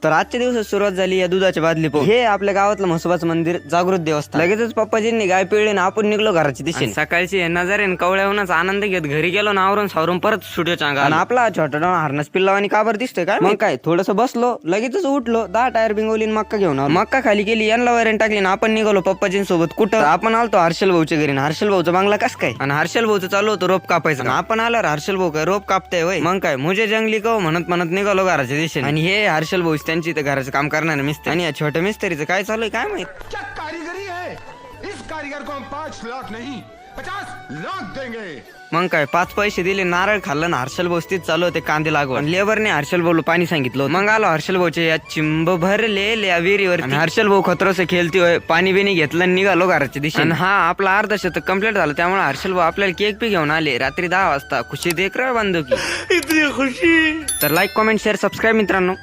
तर आजच्या दिवसात सुरुवात झाली या दुधाच्या बादली पाहून. हे आपल्या गावातलं म्हसोबाचं मंदिर जागृत देवस्थान. लगेचच पप्पाजींनी गाय पिळली ना आपण निघलो घराची दिशेने. सकाळची नजरेन कवळ्याहूनच आनंद घेत घरी गेलो ना आवरून सावरून परत स्टुडिओ चांगा. आणि आपला छोटा हार्नस पिल्लाव आणि काबर दिसतोय काय मग काय थोडस बसलो लगेचच उठलो 10 टायर बिंगवली मक्का घेऊन आलो. मक्का खाली केली यांना वैरण टाकली ना आपण निघालो पप्पाजींसोबत. कुठं आपण आलतो हर्षल भाऊच्या घरी. हर्षल भाऊचा बांगला कस काय आणि हर्षल भाऊचं चालू होतं रोप कापायचं. आपण आल्यावर हर्षल भाऊ काय रोप कापताय वय मग काय मुझे जंगली कहो म्हणत निघालो घराच्या दिशेने. आणि हे हर्षल भाऊ त्यांची इथं घराचं काम करणार मिस्त्री. आणि या छोट्या मिस्त्रीचं काय चालू आहे काय माहित. क्या कारीगरी है इस कारीगर को हम 5 लाख नहीं 50 लाख देंगे. मग काय 5 पैसे दिले नारळ खाल्लं ना हर्षल भाऊ तीच चालू होते कांदे लागवड. लेबरने हर्षल भाऊ पाणी सांगितलं. मग आलो हर्षल भाऊचे या चिंब भरले विहिरीवर. हर्षल भाऊ खतरो से खेळती होय पाणी बिनी घेतलं निघालो घराच्या दिशेने. आणि हा आपला अर्ध शतक कंप्लीट झालं त्यामुळे हर्षल भाऊ आपल्याला केक पी घेऊन आले रात्री 10 वाजता. खुशी देख रहा बांधू की इतनी खुशी. तर लाईक कमेंट शेअर सबस्क्राईब मित्रांनो.